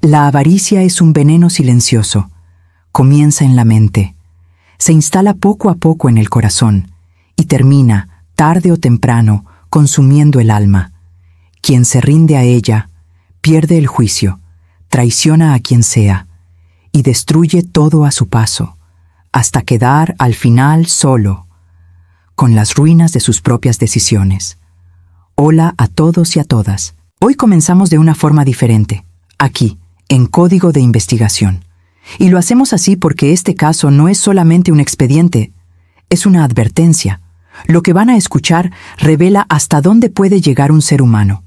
La avaricia es un veneno silencioso. Comienza en la mente, se instala poco a poco en el corazón y termina, tarde o temprano, consumiendo el alma. Quien se rinde a ella, pierde el juicio, traiciona a quien sea y destruye todo a su paso, hasta quedar al final solo, con las ruinas de sus propias decisiones. Hola a todos y a todas. Hoy comenzamos de una forma diferente, aquí, en Código de Investigación. Y lo hacemos así porque este caso no es solamente un expediente, es una advertencia. Lo que van a escuchar revela hasta dónde puede llegar un ser humano,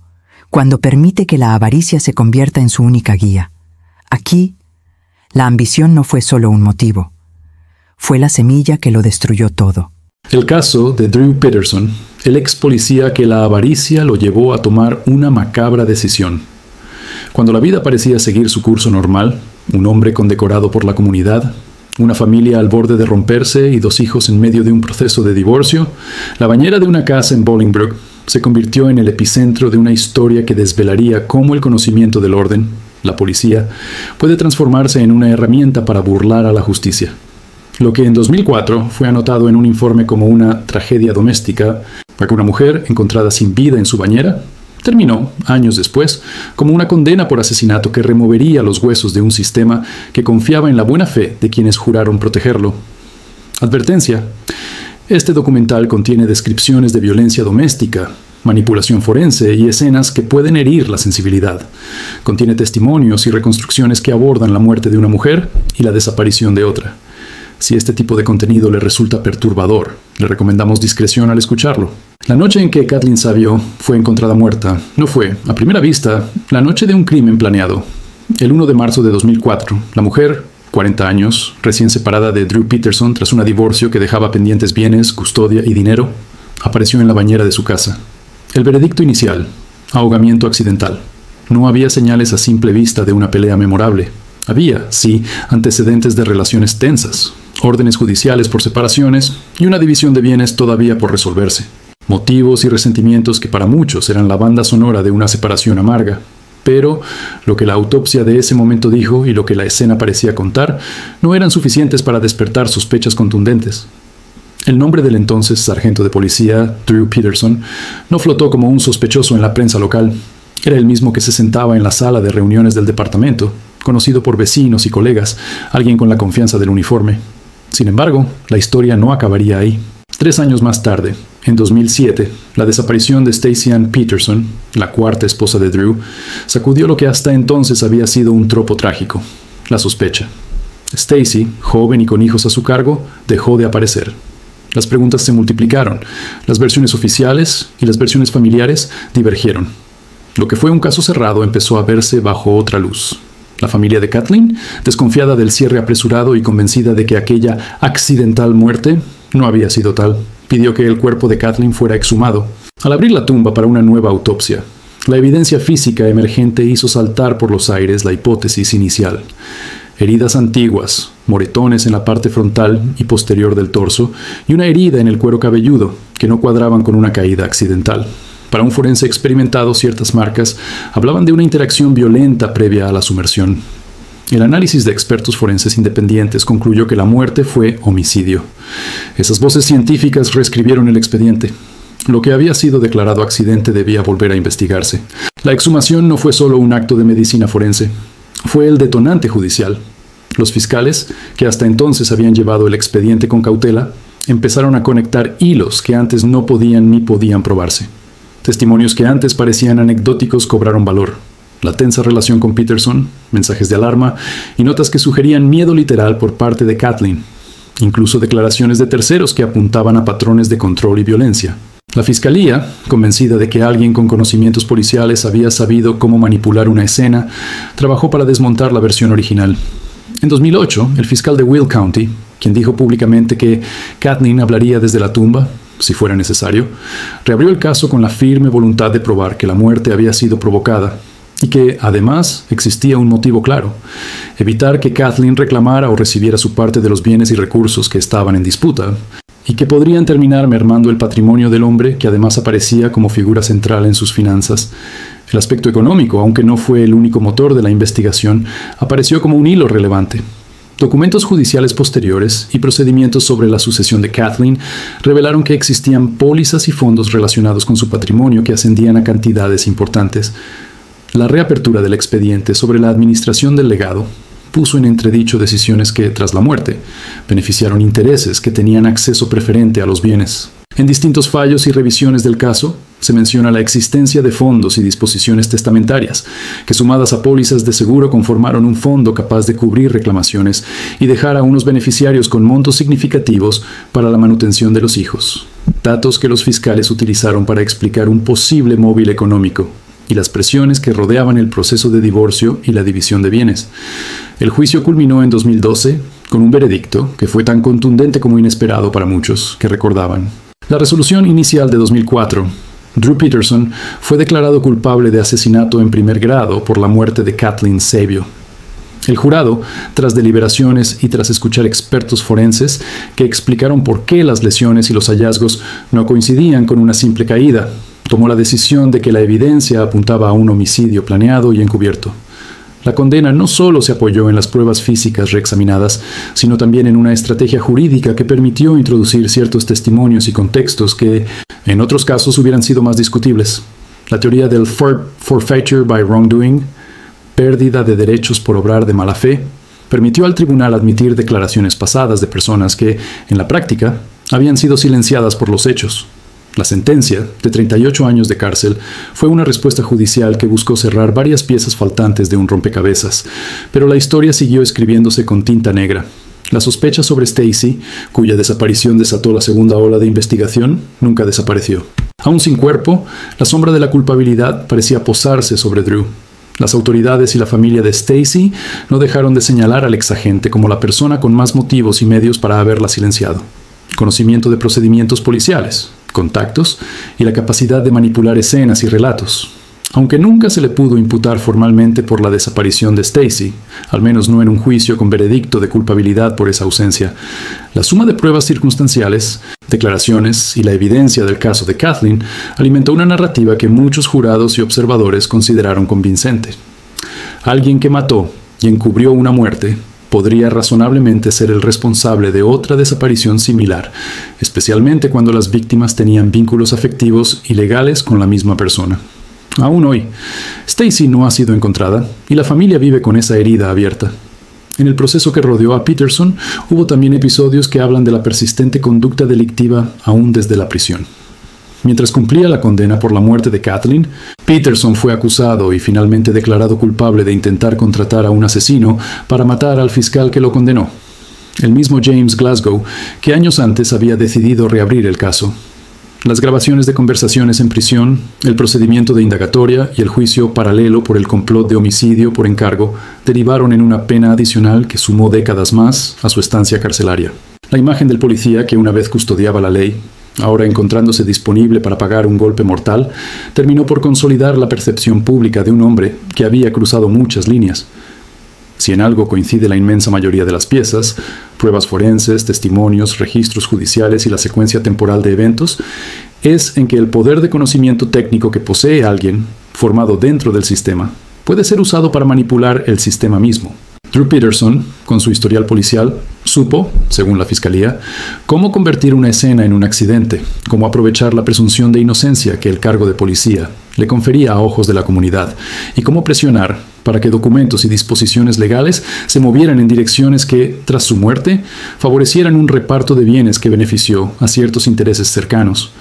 cuando permite que la avaricia se convierta en su única guía. Aquí, la ambición no fue solo un motivo, fue la semilla que lo destruyó todo. El caso de Drew Peterson, el ex policía que la avaricia lo llevó a tomar una macabra decisión. Cuando la vida parecía seguir su curso normal, un hombre condecorado por la comunidad, una familia al borde de romperse y 2 hijos en medio de un proceso de divorcio, la bañera de una casa en Bolingbrook se convirtió en el epicentro de una historia que desvelaría cómo el conocimiento del orden, la policía, puede transformarse en una herramienta para burlar a la justicia. Lo que en 2004 fue anotado en un informe como una tragedia doméstica, para que una mujer encontrada sin vida en su bañera, terminó, años después, como una condena por asesinato que removería los huesos de un sistema que confiaba en la buena fe de quienes juraron protegerlo. Advertencia: este documental contiene descripciones de violencia doméstica, manipulación forense y escenas que pueden herir la sensibilidad. Contiene testimonios y reconstrucciones que abordan la muerte de una mujer y la desaparición de otra. Si este tipo de contenido le resulta perturbador, le recomendamos discreción al escucharlo. La noche en que Kathleen Savio fue encontrada muerta no fue, a primera vista, la noche de un crimen planeado. El 1 de marzo de 2004, la mujer, 40 años, recién separada de Drew Peterson tras un divorcio que dejaba pendientes bienes, custodia y dinero, apareció en la bañera de su casa. El veredicto inicial: ahogamiento accidental. No había señales a simple vista de una pelea memorable. Había, sí, antecedentes de relaciones tensas, órdenes judiciales por separaciones y una división de bienes todavía por resolverse. Motivos y resentimientos que para muchos eran la banda sonora de una separación amarga. Pero lo que la autopsia de ese momento dijo y lo que la escena parecía contar no eran suficientes para despertar sospechas contundentes. El nombre del entonces sargento de policía, Drew Peterson, no flotó como un sospechoso en la prensa local. Era el mismo que se sentaba en la sala de reuniones del departamento, conocido por vecinos y colegas, alguien con la confianza del uniforme. Sin embargo, la historia no acabaría ahí. 3 años más tarde, en 2007, la desaparición de Stacey Ann Peterson, la 4ª esposa de Drew, sacudió lo que hasta entonces había sido un tropo trágico: la sospecha. Stacey, joven y con hijos a su cargo, dejó de aparecer. Las preguntas se multiplicaron, las versiones oficiales y las versiones familiares divergieron. Lo que fue un caso cerrado empezó a verse bajo otra luz. La familia de Kathleen, desconfiada del cierre apresurado y convencida de que aquella accidental muerte no había sido tal, pidió que el cuerpo de Kathleen fuera exhumado. Al abrir la tumba para una nueva autopsia, la evidencia física emergente hizo saltar por los aires la hipótesis inicial. Heridas antiguas, moretones en la parte frontal y posterior del torso y una herida en el cuero cabelludo que no cuadraban con una caída accidental. Para un forense experimentado, ciertas marcas hablaban de una interacción violenta previa a la sumersión. El análisis de expertos forenses independientes concluyó que la muerte fue homicidio. Esas voces científicas reescribieron el expediente. Lo que había sido declarado accidente debía volver a investigarse. La exhumación no fue solo un acto de medicina forense, fue el detonante judicial. Los fiscales, que hasta entonces habían llevado el expediente con cautela, empezaron a conectar hilos que antes no podían ni podían probarse. Testimonios que antes parecían anecdóticos cobraron valor. La tensa relación con Peterson, mensajes de alarma y notas que sugerían miedo literal por parte de Kathleen. Incluso declaraciones de terceros que apuntaban a patrones de control y violencia. La fiscalía, convencida de que alguien con conocimientos policiales había sabido cómo manipular una escena, trabajó para desmontar la versión original. En 2008, el fiscal de Will County, quien dijo públicamente que Kathleen hablaría desde la tumba, si fuera necesario, reabrió el caso con la firme voluntad de probar que la muerte había sido provocada y que, además, existía un motivo claro: evitar que Kathleen reclamara o recibiera su parte de los bienes y recursos que estaban en disputa y que podrían terminar mermando el patrimonio del hombre que además aparecía como figura central en sus finanzas. El aspecto económico, aunque no fue el único motor de la investigación, apareció como un hilo relevante. Documentos judiciales posteriores y procedimientos sobre la sucesión de Kathleen revelaron que existían pólizas y fondos relacionados con su patrimonio que ascendían a cantidades importantes. La reapertura del expediente sobre la administración del legado puso en entredicho decisiones que, tras la muerte, beneficiaron intereses que tenían acceso preferente a los bienes. En distintos fallos y revisiones del caso, se menciona la existencia de fondos y disposiciones testamentarias, que sumadas a pólizas de seguro conformaron un fondo capaz de cubrir reclamaciones y dejar a unos beneficiarios con montos significativos para la manutención de los hijos. Datos que los fiscales utilizaron para explicar un posible móvil económico y las presiones que rodeaban el proceso de divorcio y la división de bienes. El juicio culminó en 2012 con un veredicto que fue tan contundente como inesperado para muchos que recordaban. La resolución inicial de 2004, Drew Peterson fue declarado culpable de asesinato en primer grado por la muerte de Kathleen Savio. El jurado, tras deliberaciones y tras escuchar expertos forenses que explicaron por qué las lesiones y los hallazgos no coincidían con una simple caída, tomó la decisión de que la evidencia apuntaba a un homicidio planeado y encubierto. La condena no solo se apoyó en las pruebas físicas reexaminadas, sino también en una estrategia jurídica que permitió introducir ciertos testimonios y contextos que, en otros casos, hubieran sido más discutibles. La teoría del forfeiture by wrongdoing, pérdida de derechos por obrar de mala fe, permitió al tribunal admitir declaraciones pasadas de personas que, en la práctica, habían sido silenciadas por los hechos. La sentencia, de 38 años de cárcel, fue una respuesta judicial que buscó cerrar varias piezas faltantes de un rompecabezas, pero la historia siguió escribiéndose con tinta negra. La sospecha sobre Stacy, cuya desaparición desató la segunda ola de investigación, nunca desapareció. Aún sin cuerpo, la sombra de la culpabilidad parecía posarse sobre Drew. Las autoridades y la familia de Stacy no dejaron de señalar al exagente como la persona con más motivos y medios para haberla silenciado. Conocimiento de procedimientos policiales, contactos y la capacidad de manipular escenas y relatos. Aunque nunca se le pudo imputar formalmente por la desaparición de Stacy, al menos no en un juicio con veredicto de culpabilidad por esa ausencia, la suma de pruebas circunstanciales, declaraciones y la evidencia del caso de Kathleen alimentó una narrativa que muchos jurados y observadores consideraron convincente. Alguien que mató y encubrió una muerte podría razonablemente ser el responsable de otra desaparición similar, especialmente cuando las víctimas tenían vínculos afectivos y legales con la misma persona. Aún hoy, Stacy no ha sido encontrada y la familia vive con esa herida abierta. En el proceso que rodeó a Peterson, hubo también episodios que hablan de la persistente conducta delictiva aún desde la prisión. Mientras cumplía la condena por la muerte de Kathleen, Peterson fue acusado y finalmente declarado culpable de intentar contratar a un asesino para matar al fiscal que lo condenó, el mismo James Glasgow, que años antes había decidido reabrir el caso. Las grabaciones de conversaciones en prisión, el procedimiento de indagatoria y el juicio paralelo por el complot de homicidio por encargo derivaron en una pena adicional que sumó décadas más a su estancia carcelaria. La imagen del policía que una vez custodiaba la ley, ahora encontrándose disponible para pagar un golpe mortal, terminó por consolidar la percepción pública de un hombre que había cruzado muchas líneas. Si en algo coincide la inmensa mayoría de las piezas, pruebas forenses, testimonios, registros judiciales y la secuencia temporal de eventos, es en que el poder de conocimiento técnico que posee alguien, formado dentro del sistema, puede ser usado para manipular el sistema mismo. Drew Peterson, con su historial policial, supo, según la fiscalía, cómo convertir una escena en un accidente, cómo aprovechar la presunción de inocencia que el cargo de policía le confería a ojos de la comunidad y cómo presionar para que documentos y disposiciones legales se movieran en direcciones que, tras su muerte, favorecieran un reparto de bienes que benefició a ciertos intereses cercanos.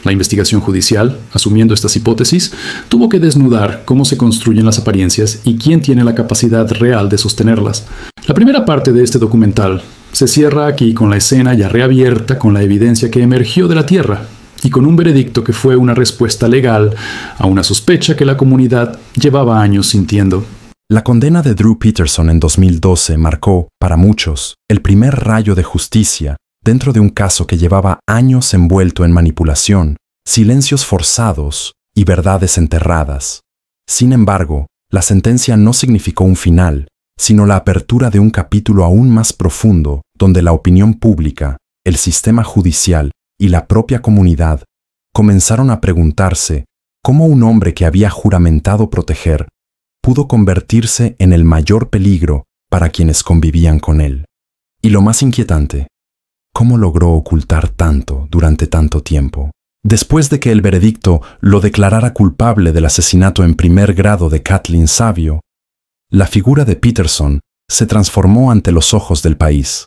La investigación judicial, asumiendo estas hipótesis, tuvo que desnudar cómo se construyen las apariencias y quién tiene la capacidad real de sostenerlas. La primera parte de este documental se cierra aquí con la escena ya reabierta con la evidencia que emergió de la tierra y con un veredicto que fue una respuesta legal a una sospecha que la comunidad llevaba años sintiendo. La condena de Drew Peterson en 2012 marcó, para muchos, el primer rayo de justicia dentro de un caso que llevaba años envuelto en manipulación, silencios forzados y verdades enterradas. Sin embargo, la sentencia no significó un final, sino la apertura de un capítulo aún más profundo, donde la opinión pública, el sistema judicial y la propia comunidad comenzaron a preguntarse cómo un hombre que había juramentado proteger pudo convertirse en el mayor peligro para quienes convivían con él. Y lo más inquietante, cómo logró ocultar tanto durante tanto tiempo. Después de que el veredicto lo declarara culpable del asesinato en primer grado de Kathleen Savio, la figura de Peterson se transformó ante los ojos del país.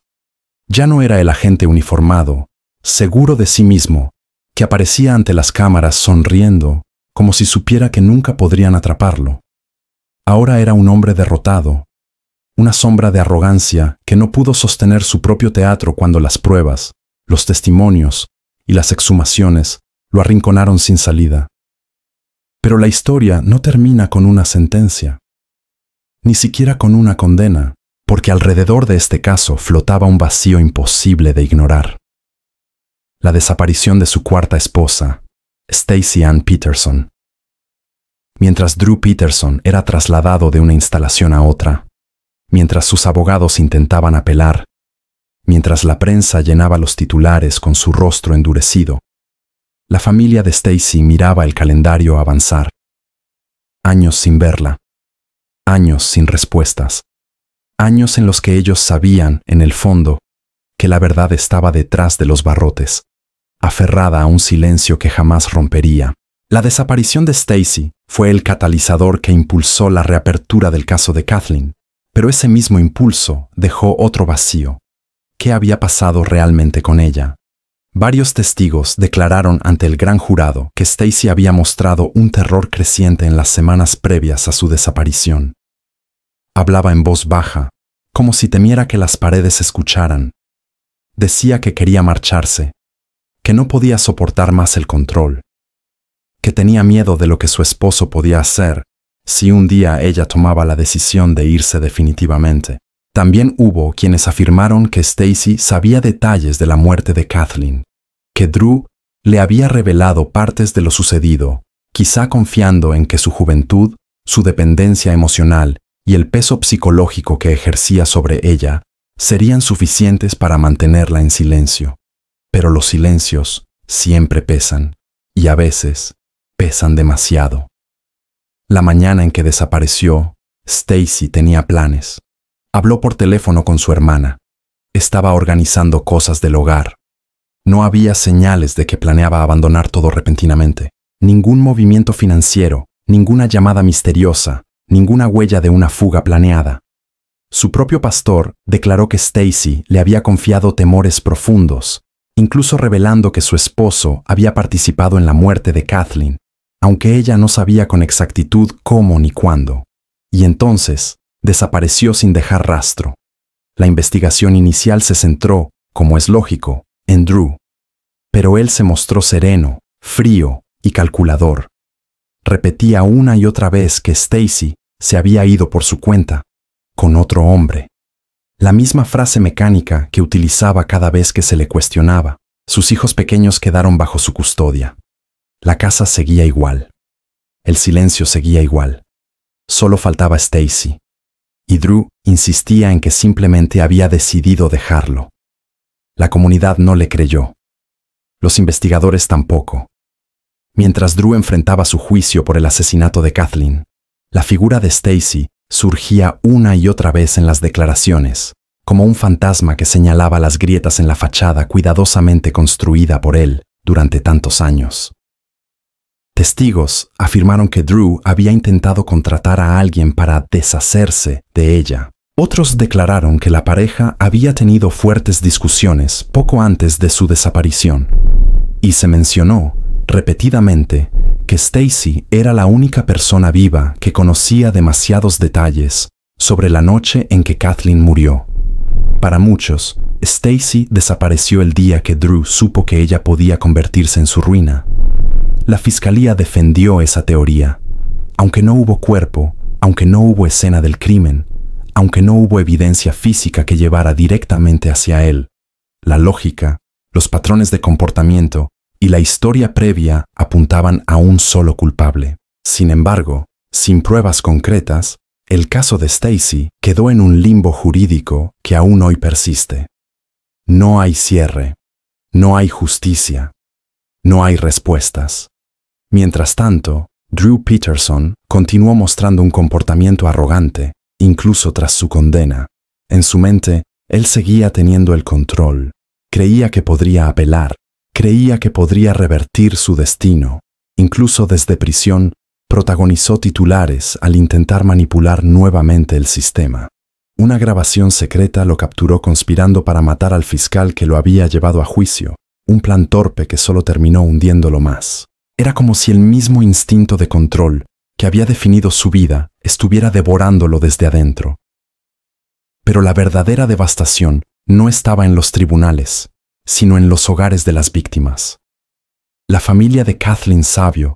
Ya no era el agente uniformado, seguro de sí mismo, que aparecía ante las cámaras sonriendo, como si supiera que nunca podrían atraparlo. Ahora era un hombre derrotado, una sombra de arrogancia que no pudo sostener su propio teatro cuando las pruebas, los testimonios y las exhumaciones lo arrinconaron sin salida. Pero la historia no termina con una sentencia, ni siquiera con una condena, porque alrededor de este caso flotaba un vacío imposible de ignorar. La desaparición de su cuarta esposa, Stacey Ann Peterson. Mientras Drew Peterson era trasladado de una instalación a otra, mientras sus abogados intentaban apelar, mientras la prensa llenaba los titulares con su rostro endurecido, la familia de Stacey miraba el calendario avanzar. Años sin verla, años sin respuestas, años en los que ellos sabían, en el fondo, que la verdad estaba detrás de los barrotes, aferrada a un silencio que jamás rompería. La desaparición de Stacey fue el catalizador que impulsó la reapertura del caso de Kathleen, pero ese mismo impulso dejó otro vacío. ¿Qué había pasado realmente con ella? Varios testigos declararon ante el gran jurado que Stacey había mostrado un terror creciente en las semanas previas a su desaparición. Hablaba en voz baja, como si temiera que las paredes escucharan. Decía que quería marcharse, que no podía soportar más el control, que tenía miedo de lo que su esposo podía hacer si un día ella tomaba la decisión de irse definitivamente. También hubo quienes afirmaron que Stacey sabía detalles de la muerte de Kathleen, que Drew le había revelado partes de lo sucedido, quizá confiando en que su juventud, su dependencia emocional y el peso psicológico que ejercía sobre ella serían suficientes para mantenerla en silencio. Pero los silencios siempre pesan, y a veces pesan demasiado. La mañana en que desapareció, Stacey tenía planes. Habló por teléfono con su hermana. Estaba organizando cosas del hogar. No había señales de que planeaba abandonar todo repentinamente. Ningún movimiento financiero, ninguna llamada misteriosa, ninguna huella de una fuga planeada. Su propio pastor declaró que Stacey le había confiado temores profundos, incluso revelando que su esposo había participado en la muerte de Kathleen, aunque ella no sabía con exactitud cómo ni cuándo. Y entonces desapareció sin dejar rastro. La investigación inicial se centró, como es lógico, en Drew. Pero él se mostró sereno, frío y calculador. Repetía una y otra vez que Stacey se había ido por su cuenta, con otro hombre. La misma frase mecánica que utilizaba cada vez que se le cuestionaba. Sus hijos pequeños quedaron bajo su custodia. La casa seguía igual. El silencio seguía igual. Solo faltaba Stacey. Y Drew insistía en que simplemente había decidido dejarlo. La comunidad no le creyó. Los investigadores tampoco. Mientras Drew enfrentaba su juicio por el asesinato de Kathleen, la figura de Stacey surgía una y otra vez en las declaraciones, como un fantasma que señalaba las grietas en la fachada cuidadosamente construida por él durante tantos años. Testigos afirmaron que Drew había intentado contratar a alguien para deshacerse de ella. Otros declararon que la pareja había tenido fuertes discusiones poco antes de su desaparición. Y se mencionó, repetidamente, que Stacey era la única persona viva que conocía demasiados detalles sobre la noche en que Kathleen murió. Para muchos, Stacey desapareció el día que Drew supo que ella podía convertirse en su ruina. La fiscalía defendió esa teoría. Aunque no hubo cuerpo, aunque no hubo escena del crimen, aunque no hubo evidencia física que llevara directamente hacia él, la lógica, los patrones de comportamiento y la historia previa apuntaban a un solo culpable. Sin embargo, sin pruebas concretas, el caso de Stacey quedó en un limbo jurídico que aún hoy persiste. No hay cierre, no hay justicia, no hay respuestas. Mientras tanto, Drew Peterson continuó mostrando un comportamiento arrogante, incluso tras su condena. En su mente, él seguía teniendo el control. Creía que podría apelar, creía que podría revertir su destino. Incluso desde prisión, protagonizó titulares al intentar manipular nuevamente el sistema. Una grabación secreta lo capturó conspirando para matar al fiscal que lo había llevado a juicio, un plan torpe que solo terminó hundiéndolo más. Era como si el mismo instinto de control que había definido su vida estuviera devorándolo desde adentro. Pero la verdadera devastación no estaba en los tribunales, sino en los hogares de las víctimas. La familia de Kathleen Savio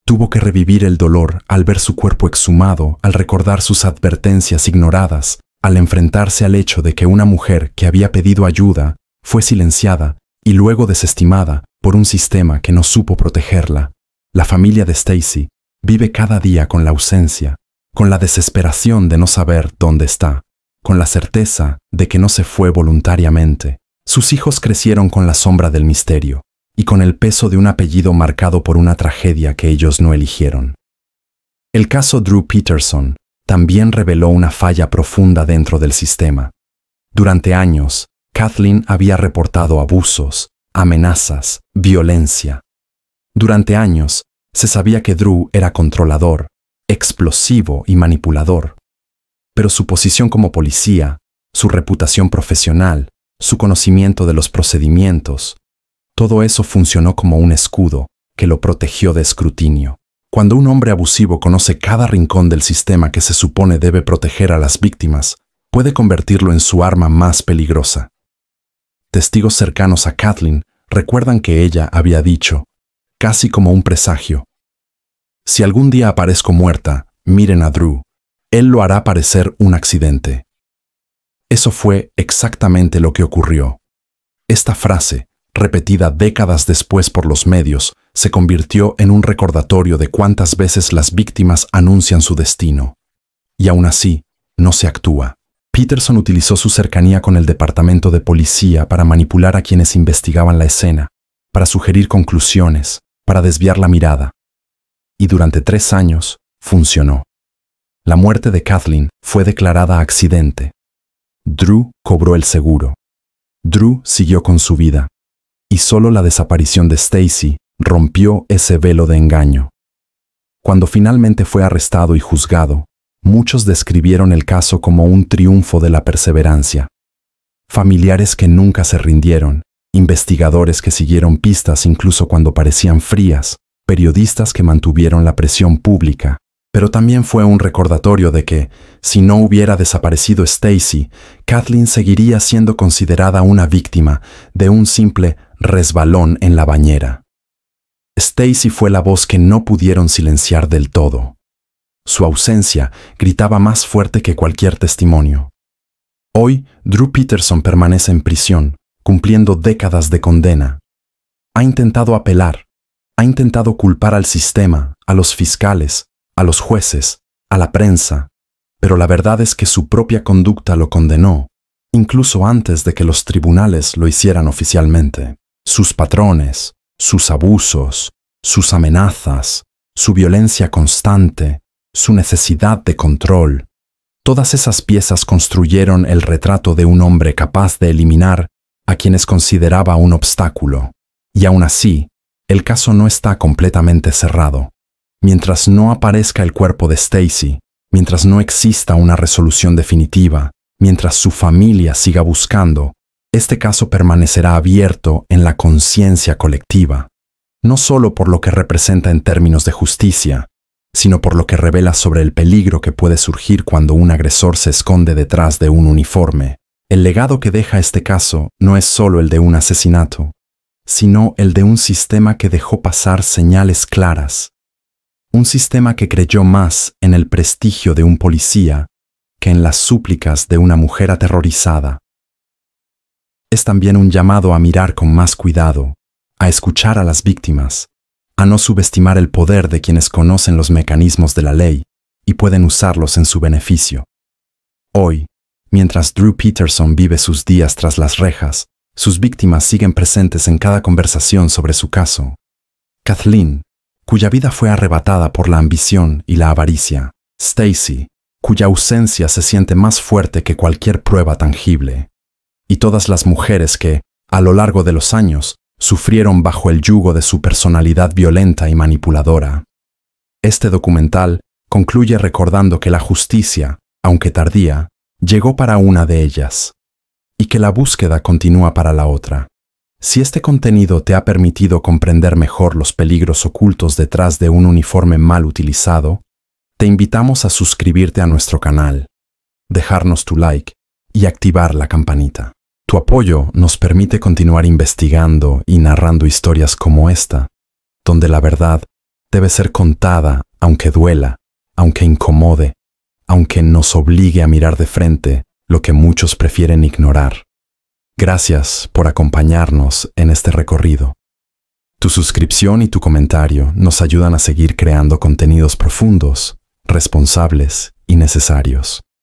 tuvo que revivir el dolor al ver su cuerpo exhumado, al recordar sus advertencias ignoradas, al enfrentarse al hecho de que una mujer que había pedido ayuda fue silenciada y luego desestimada por un sistema que no supo protegerla. La familia de Stacy vive cada día con la ausencia, con la desesperación de no saber dónde está, con la certeza de que no se fue voluntariamente. Sus hijos crecieron con la sombra del misterio y con el peso de un apellido marcado por una tragedia que ellos no eligieron. El caso Drew Peterson también reveló una falla profunda dentro del sistema. Durante años, Kathleen había reportado abusos, amenazas, violencia. Durante años, se sabía que Drew era controlador, explosivo y manipulador. Pero su posición como policía, su reputación profesional, su conocimiento de los procedimientos, todo eso funcionó como un escudo que lo protegió de escrutinio. Cuando un hombre abusivo conoce cada rincón del sistema que se supone debe proteger a las víctimas, puede convertirlo en su arma más peligrosa. Testigos cercanos a Kathleen recuerdan que ella había dicho, casi como un presagio: si algún día aparezco muerta, miren a Drew, él lo hará parecer un accidente. Eso fue exactamente lo que ocurrió. Esta frase, repetida décadas después por los medios, se convirtió en un recordatorio de cuántas veces las víctimas anuncian su destino. Y aún así, no se actúa. Peterson utilizó su cercanía con el departamento de policía para manipular a quienes investigaban la escena, para sugerir conclusiones, para desviar la mirada. Y durante 3 años, funcionó. La muerte de Kathleen fue declarada accidente. Drew cobró el seguro. Drew siguió con su vida. Y solo la desaparición de Stacy rompió ese velo de engaño. Cuando finalmente fue arrestado y juzgado, muchos describieron el caso como un triunfo de la perseverancia. Familiares que nunca se rindieron, investigadores que siguieron pistas incluso cuando parecían frías, periodistas que mantuvieron la presión pública. Pero también fue un recordatorio de que, si no hubiera desaparecido Stacy, Kathleen seguiría siendo considerada una víctima de un simple resbalón en la bañera. Stacy fue la voz que no pudieron silenciar del todo. Su ausencia gritaba más fuerte que cualquier testimonio. Hoy, Drew Peterson permanece en prisión, cumpliendo décadas de condena. Ha intentado apelar, ha intentado culpar al sistema, a los fiscales, a los jueces, a la prensa, pero la verdad es que su propia conducta lo condenó, incluso antes de que los tribunales lo hicieran oficialmente. Sus patrones, sus abusos, sus amenazas, su violencia constante, su necesidad de control, todas esas piezas construyeron el retrato de un hombre capaz de eliminar a quienes consideraba un obstáculo. Y aún así, el caso no está completamente cerrado. Mientras no aparezca el cuerpo de Stacy, mientras no exista una resolución definitiva, mientras su familia siga buscando, este caso permanecerá abierto en la conciencia colectiva, no solo por lo que representa en términos de justicia, sino por lo que revela sobre el peligro que puede surgir cuando un agresor se esconde detrás de un uniforme. El legado que deja este caso no es solo el de un asesinato, sino el de un sistema que dejó pasar señales claras. Un sistema que creyó más en el prestigio de un policía que en las súplicas de una mujer aterrorizada. Es también un llamado a mirar con más cuidado, a escuchar a las víctimas, a no subestimar el poder de quienes conocen los mecanismos de la ley y pueden usarlos en su beneficio. Hoy, mientras Drew Peterson vive sus días tras las rejas, sus víctimas siguen presentes en cada conversación sobre su caso. Kathleen, cuya vida fue arrebatada por la ambición y la avaricia. Stacy, cuya ausencia se siente más fuerte que cualquier prueba tangible. Y todas las mujeres que, a lo largo de los años, sufrieron bajo el yugo de su personalidad violenta y manipuladora. Este documental concluye recordando que la justicia, aunque tardía, llegó para una de ellas, y que la búsqueda continúa para la otra. Si este contenido te ha permitido comprender mejor los peligros ocultos detrás de un uniforme mal utilizado, te invitamos a suscribirte a nuestro canal, dejarnos tu like y activar la campanita. Tu apoyo nos permite continuar investigando y narrando historias como esta, donde la verdad debe ser contada aunque duela, aunque incomode, aunque nos obligue a mirar de frente lo que muchos prefieren ignorar. Gracias por acompañarnos en este recorrido. Tu suscripción y tu comentario nos ayudan a seguir creando contenidos profundos, responsables y necesarios.